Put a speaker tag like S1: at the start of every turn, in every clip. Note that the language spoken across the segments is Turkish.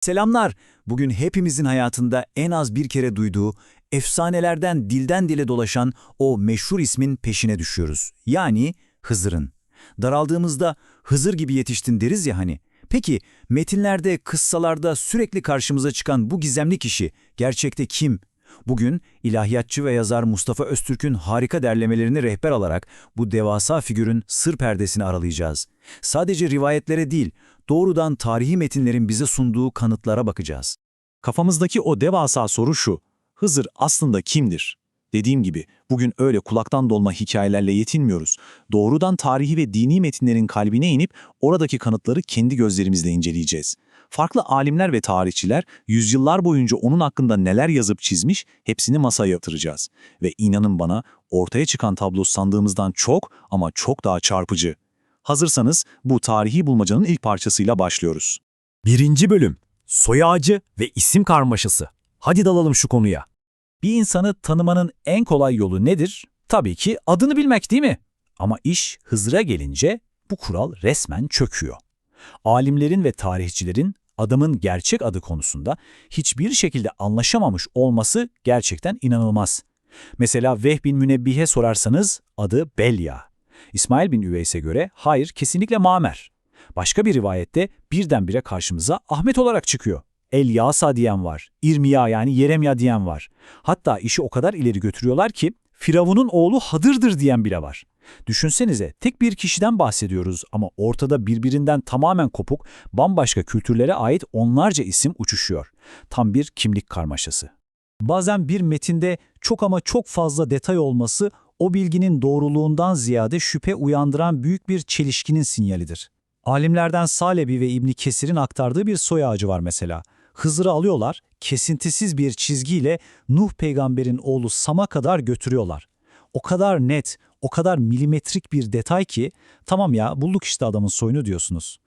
S1: Selamlar. Bugün hepimizin hayatında en az bir kere duyduğu, efsanelerden dilden dile dolaşan o meşhur ismin peşine düşüyoruz. Yani Hızır'ın. Daraldığımızda Hızır gibi yetiştin deriz ya hani. Peki metinlerde, kıssalarda sürekli karşımıza çıkan bu gizemli kişi gerçekte kim? Bugün ilahiyatçı ve yazar Mustafa Öztürk'ün harika derlemelerini rehber alarak bu devasa figürün sır perdesini aralayacağız. Sadece rivayetlere değil, doğrudan tarihi metinlerin bize sunduğu kanıtlara bakacağız.
S2: Kafamızdaki o devasa soru şu: Hızır aslında kimdir? Dediğim gibi bugün öyle kulaktan dolma hikayelerle yetinmiyoruz. Doğrudan tarihi ve dini metinlerin kalbine inip oradaki kanıtları kendi gözlerimizle inceleyeceğiz. Farklı alimler ve tarihçiler yüzyıllar boyunca onun hakkında neler yazıp çizmiş, hepsini masaya yatıracağız. Ve inanın bana, ortaya çıkan tablo sandığımızdan çok ama çok daha çarpıcı. Hazırsanız bu tarihi bulmacanın ilk parçasıyla başlıyoruz.
S3: Birinci bölüm. Soy ağacı ve isim karmaşası. Hadi dalalım şu konuya. Bir insanı tanımanın en kolay yolu nedir? Tabii ki adını bilmek, değil mi? Ama iş Hızır'a gelince bu kural resmen çöküyor. Alimlerin ve tarihçilerin adamın gerçek adı konusunda hiçbir şekilde anlaşamamış olması gerçekten inanılmaz. Mesela Vehb bin Münebbih'e sorarsanız adı Belya. İsmail bin Üveys'e göre hayır, kesinlikle Mamer. Başka bir rivayette birdenbire karşımıza Ahmet olarak çıkıyor. El-Yasa diyen var, İrmiya yani Yeremya diyen var. Hatta işi o kadar ileri götürüyorlar ki Firavun'un oğlu Hadır'dır diyen bile var. Düşünsenize, tek bir kişiden bahsediyoruz ama ortada birbirinden tamamen kopuk, bambaşka kültürlere ait onlarca isim uçuşuyor. Tam bir kimlik karmaşası. Bazen bir metinde çok ama çok fazla detay olması o bilginin doğruluğundan ziyade şüphe uyandıran büyük bir çelişkinin sinyalidir. Alimlerden Salebi ve İbn Kesir'in aktardığı bir soy ağacı var mesela. Hızır'ı alıyorlar, kesintisiz bir çizgiyle Nuh peygamberin oğlu Sam'a kadar götürüyorlar. O kadar net, o kadar milimetrik bir detay ki, tamam ya bulduk işte adamın soyunu diyorsunuz.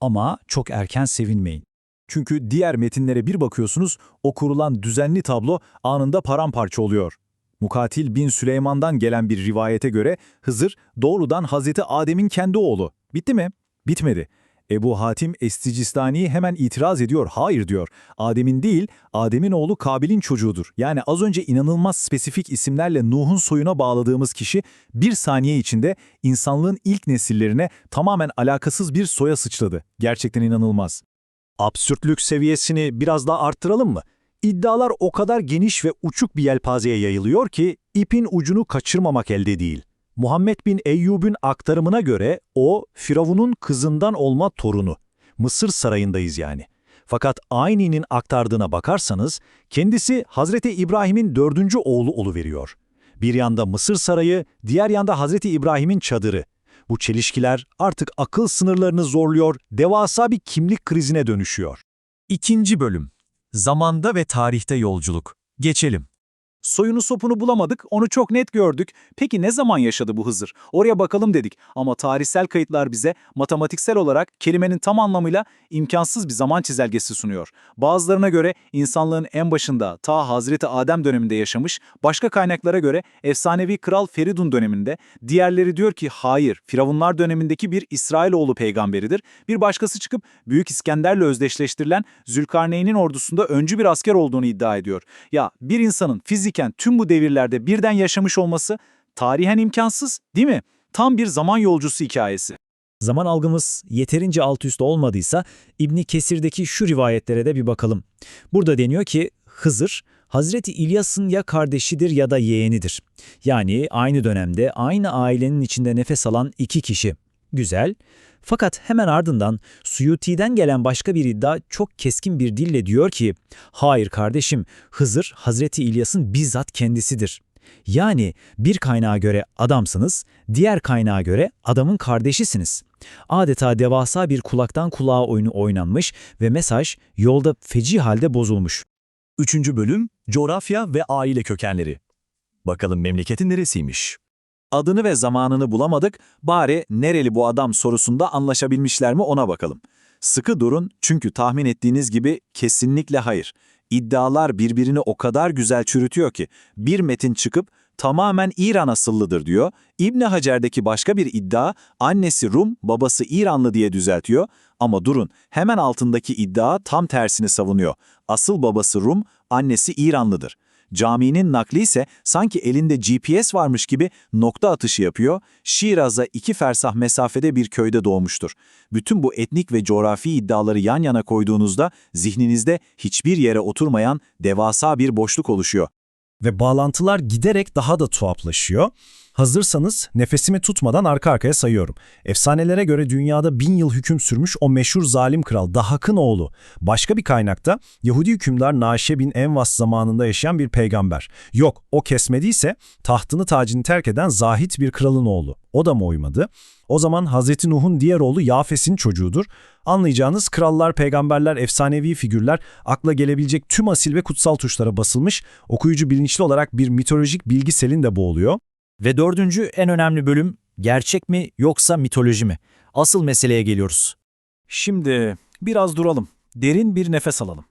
S3: Ama çok erken sevinmeyin.
S4: Çünkü diğer metinlere bir bakıyorsunuz, o kurulan düzenli tablo anında paramparça oluyor. Mukatil bin Süleyman'dan gelen bir rivayete göre Hızır doğrudan Hazreti Adem'in kendi oğlu. Bitti mi? Bitmedi. Ebu Hatim Es-Sicistani hemen itiraz ediyor, hayır diyor. Adem'in değil, Adem'in oğlu Kabil'in çocuğudur. Yani az önce inanılmaz spesifik isimlerle Nuh'un soyuna bağladığımız kişi bir saniye içinde insanlığın ilk nesillerine tamamen alakasız bir soya sıçradı. Gerçekten inanılmaz.
S3: Absürtlük seviyesini biraz daha arttıralım mı? İddialar o kadar geniş ve uçuk bir yelpazeye yayılıyor ki ipin ucunu kaçırmamak elde değil. Muhammed bin Eyyub'un aktarımına göre o Firavun'un kızından olma torunu. Mısır sarayındayız yani. Fakat Ayni'nin aktardığına bakarsanız kendisi Hazreti İbrahim'in 4. oğlu oluveriyor. Bir yanda Mısır sarayı, diğer yanda Hazreti İbrahim'in çadırı. Bu çelişkiler artık akıl sınırlarını zorluyor, devasa bir kimlik krizine dönüşüyor.
S2: İkinci bölüm. Zamanda ve tarihte yolculuk. Geçelim.
S1: Soyunu sopunu bulamadık, onu çok net gördük. Peki ne zaman yaşadı bu Hızır? Oraya bakalım dedik ama tarihsel kayıtlar bize matematiksel olarak kelimenin tam anlamıyla imkansız bir zaman çizelgesi sunuyor. Bazılarına göre insanlığın en başında ta Hazreti Adem döneminde yaşamış, başka kaynaklara göre efsanevi Kral Feridun döneminde, diğerleri diyor ki hayır, Firavunlar dönemindeki bir İsrailoğlu peygamberidir. Bir başkası çıkıp Büyük İskender'le özdeşleştirilen Zülkarneyn'in ordusunda öncü bir asker olduğunu iddia ediyor. Ya bir insanın fiziken tüm bu devirlerde birden yaşamış olması tarihen imkansız, değil mi? Tam bir zaman yolcusu hikayesi.
S3: Zaman algımız yeterince alt üst olmadıysa İbn Kesir'deki şu rivayetlere de bir bakalım. Burada deniyor ki Hızır, Hazreti İlyas'ın ya kardeşidir ya da yeğenidir. Yani aynı dönemde aynı ailenin içinde nefes alan iki kişi. Güzel. Fakat hemen ardından Suyuti'den gelen başka bir iddia çok keskin bir dille diyor ki, hayır kardeşim, Hızır Hazreti İlyas'ın bizzat kendisidir. Yani bir kaynağa göre adamsınız, diğer kaynağa göre adamın kardeşisiniz. Adeta devasa bir kulaktan kulağa oyunu oynanmış ve mesaj yolda feci halde bozulmuş.
S4: Üçüncü bölüm, coğrafya ve aile kökenleri. Bakalım memleketin neresiymiş? Adını ve zamanını bulamadık, bari nereli bu adam sorusunda anlaşabilmişler mi ona bakalım. Sıkı durun çünkü tahmin ettiğiniz gibi kesinlikle hayır. İddialar birbirini o kadar güzel çürütüyor ki bir metin çıkıp
S1: tamamen İran asıllıdır diyor. İbn Hacer'deki başka bir iddia, annesi Rum, babası İranlı diye düzeltiyor. Ama durun, hemen altındaki iddia tam tersini savunuyor. Asıl babası Rum, annesi İranlıdır. Caminin nakli ise sanki elinde GPS varmış gibi nokta atışı yapıyor. Şiraz'a 2 fersah mesafede bir köyde doğmuştur. Bütün bu etnik ve coğrafi iddiaları yan yana koyduğunuzda zihninizde hiçbir yere oturmayan devasa bir boşluk oluşuyor.
S3: Ve bağlantılar giderek daha da tuhaflaşıyor. Hazırsanız nefesimi tutmadan arka arkaya sayıyorum. Efsanelere göre dünyada 1000 yıl hüküm sürmüş o meşhur zalim kral Dahak'ın oğlu. Başka bir kaynakta Yahudi hükümdar Naşe bin Envas zamanında yaşayan bir peygamber. Yok, o kesmediyse tahtını tacını terk eden zahit bir kralın oğlu. O da mı uymadı? O zaman Hazreti Nuh'un diğer oğlu Yafes'in çocuğudur. Anlayacağınız krallar, peygamberler, efsanevi figürler akla gelebilecek tüm asil ve kutsal tuşlara basılmış, okuyucu bilinçli olarak bir mitolojik bilgi selinde boğuluyor.
S5: Ve dördüncü en önemli bölüm, gerçek mi yoksa mitoloji mi? Asıl meseleye geliyoruz.
S1: Şimdi biraz duralım. Derin bir nefes alalım.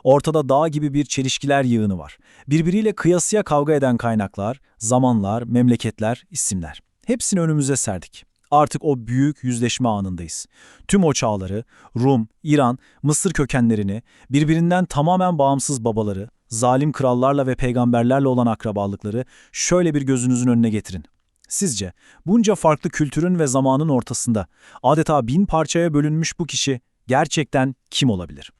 S1: Ortada dağ gibi bir çelişkiler yığını var. Birbiriyle kıyasıya kavga eden kaynaklar, zamanlar, memleketler, isimler. Hepsini önümüze serdik. Artık o büyük yüzleşme anındayız. Tüm o çağları, Rum, İran, Mısır kökenlerini, birbirinden tamamen bağımsız babaları, zalim krallarla ve peygamberlerle olan akrabalıkları şöyle bir gözünüzün önüne getirin. Sizce bunca farklı kültürün ve zamanın ortasında adeta 1000 parçaya bölünmüş bu kişi gerçekten kim olabilir?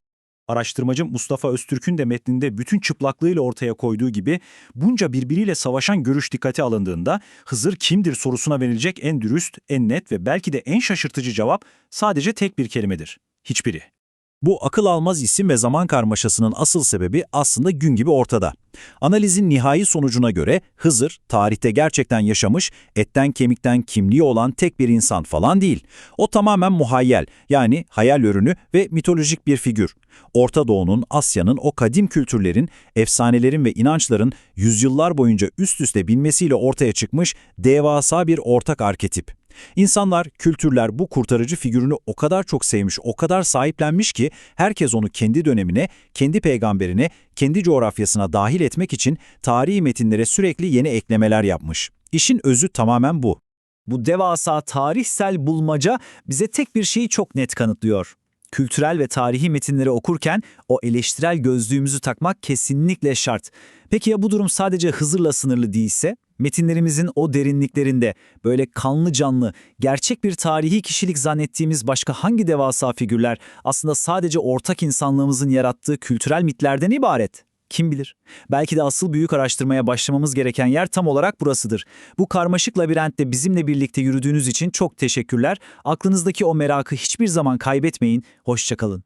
S1: Araştırmacı Mustafa Öztürk'ün de metninde bütün çıplaklığıyla ortaya koyduğu gibi bunca birbiriyle savaşan görüş dikkate alındığında Hızır kimdir sorusuna verilecek en dürüst, en net ve belki de en şaşırtıcı cevap sadece tek bir kelimedir: hiçbiri.
S2: Bu akıl almaz isim ve zaman karmaşasının asıl sebebi aslında gün gibi ortada. Analizin nihai sonucuna göre Hızır, tarihte gerçekten yaşamış, etten kemikten kimliği olan tek bir insan falan değil. O tamamen muhayyel, yani hayal ürünü ve mitolojik bir figür. Orta Doğu'nun, Asya'nın, o kadim kültürlerin, efsanelerin ve inançların yüzyıllar boyunca üst üste binmesiyle ortaya çıkmış devasa bir ortak arketip. İnsanlar, kültürler bu kurtarıcı figürünü o kadar çok sevmiş, o kadar sahiplenmiş ki herkes onu kendi dönemine, kendi peygamberine, kendi coğrafyasına dahil etmek için tarihi metinlere sürekli yeni eklemeler yapmış. İşin özü tamamen bu.
S1: Bu devasa tarihsel bulmaca bize tek bir şeyi çok net kanıtlıyor. Kültürel ve tarihi metinleri okurken o eleştirel gözlüğümüzü takmak kesinlikle şart. Peki ya bu durum sadece Hızır'la sınırlı değilse? Metinlerimizin o derinliklerinde böyle kanlı canlı, gerçek bir tarihi kişilik zannettiğimiz başka hangi devasa figürler aslında sadece ortak insanlığımızın yarattığı kültürel mitlerden ibaret? Kim bilir? Belki de asıl büyük araştırmaya başlamamız gereken yer tam olarak burasıdır. Bu karmaşık labirentte bizimle birlikte yürüdüğünüz için çok teşekkürler. Aklınızdaki o merakı hiçbir zaman kaybetmeyin. Hoşça kalın.